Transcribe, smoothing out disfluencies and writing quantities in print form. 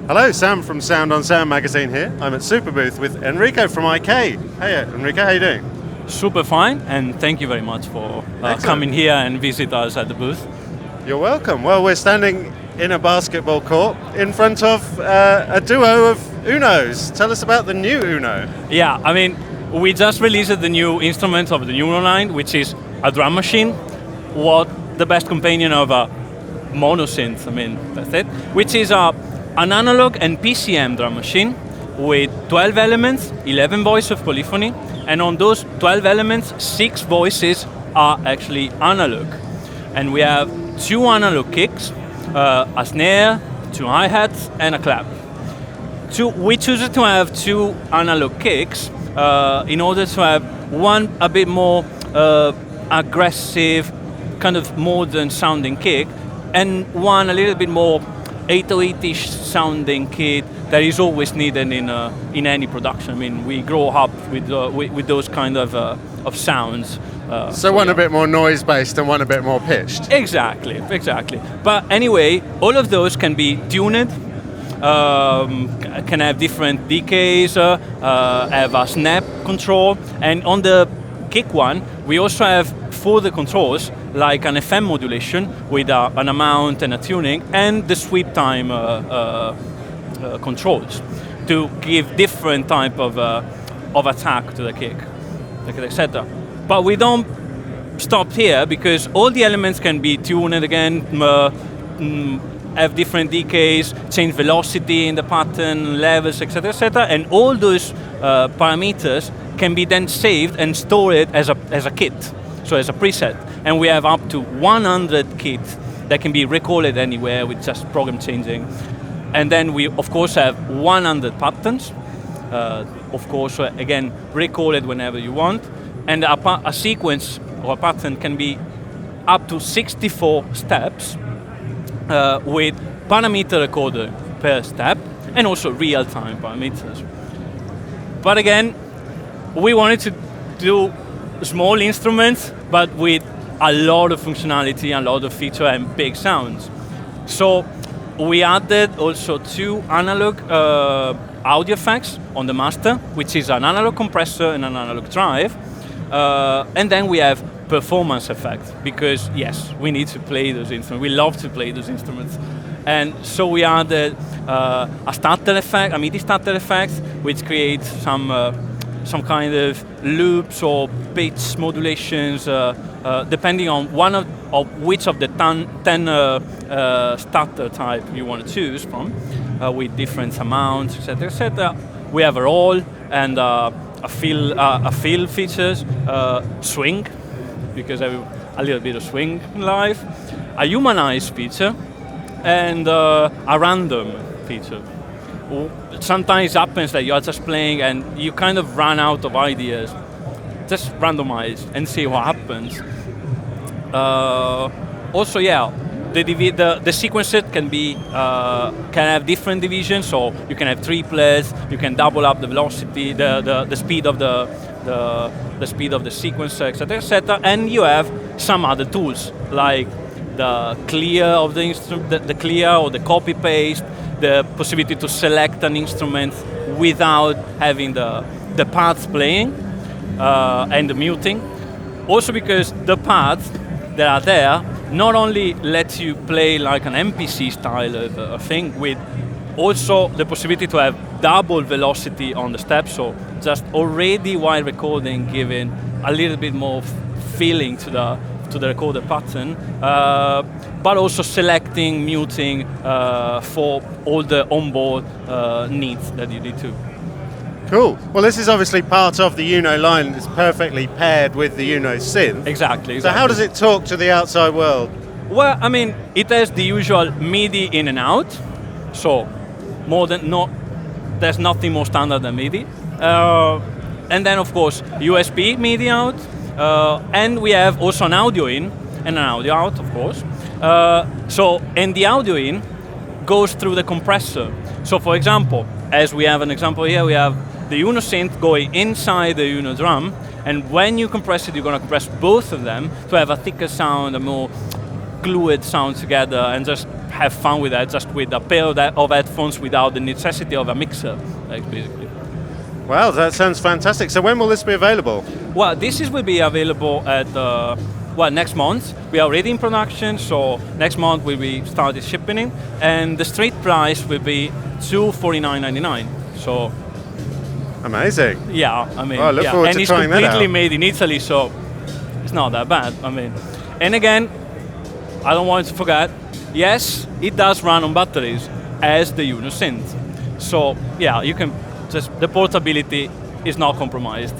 Hello, Sam from Sound on Sound magazine here. I'm at Superbooth with Enrico from IK. Hey, Enrico, how you doing? Super fine, and thank you very much for coming here and visit us at the booth. You're welcome. Well, we're standing in a basketball court in front of a duo of Unos. Tell us about the new Uno. Yeah, I mean, we just released the new instrument of the Uno line, which is a drum machine. What the best companion of a monosynth, I mean, that's it. Which is an analog and PCM drum machine with 12 elements, 11 voices of polyphony, and on those 12 elements, 6 voices are actually analog. And we have 2 analog kicks, a snare, 2 hi-hats, and a clap. We choose to have 2 analog kicks in order to have one a bit more aggressive, kind of modern sounding kick, and one a little bit more 808-ish sounding kit that is always needed in any production. I mean, we grow up with those kind of sounds. So one a bit more noise-based and one a bit more pitched. Exactly. But anyway, all of those can be tuned, can have different decays, have a snap control, and on the kick one, we also have further controls like an FM modulation with an amount and a tuning, and the sweep time controls to give different type of attack to the kick, etc. But we don't stop here because all the elements can be tuned again, have different decays, change velocity in the pattern, levels, etc., and all those parameters can be then saved and stored as a kit, so as a preset. And we have up to 100 kits that can be recorded anywhere with just program changing. And then we, of course, have 100 patterns, of course, again, recorded whenever you want. And a sequence or a pattern can be up to 64 steps with parameter recorder per step, and also real-time parameters. But again, we wanted to do small instruments, but with a lot of functionality, a lot of feature, and big sounds. So we added also 2 analog audio effects on the master, which is an analog compressor and an analog drive. And then we have performance effects, because yes, we need to play those instruments. We love to play those instruments. And so we added a starter effect, a MIDI starter effect, which creates some kind of loops or pitch modulations, depending on which of the 10 starter type you want to choose from, with different amounts, etc. We have a roll and a fill features, swing, because I have a little bit of swing in life, a humanized feature, and a random feature. Sometimes it happens that you are just playing and you kind of run out of ideas. Just randomize and see what happens. Also, yeah, the sequencer can have different divisions. So you can have triplets. You can double up the velocity, the speed of the speed of the sequencer, etc. And you have some other tools like the clear of the instrument, the clear or the copy paste, the possibility to select an instrument without having the pads playing and the muting. Also because the pads that are there not only let you play like an MPC style of thing, with also the possibility to have double velocity on the steps, so just already while recording giving a little bit more feeling to the recorder pattern, but also selecting, muting for all the onboard needs that you need to. Cool. Well, this is obviously part of the Uno line. It's perfectly paired with the Uno synth. Exactly. So how does it talk to the outside world? Well, I mean, it has the usual MIDI in and out. So there's nothing more standard than MIDI. And then, of course, USB MIDI out. And we have also an audio in and an audio out, of course. And the audio in goes through the compressor. So, for example, as we have an example here, we have the Uno synth going inside the Uno drum, and when you compress it, you're going to compress both of them to have a thicker sound, a more glue it sound together and just have fun with that, just with a pair of headphones without the necessity of a mixer, like basically. Wow, that sounds fantastic. So when will this be available? Well, will be available at next month. We are already in production, so next month we will start shipping, and the street price will be $249.99. So amazing. yeah, I mean, I look forward to trying that and it's completely out. made in Italy, so it's not that bad. I mean, and again, I don't want to forget, yes, it does run on batteries as the Uno synth. So yeah, you can just, the portability is not compromised.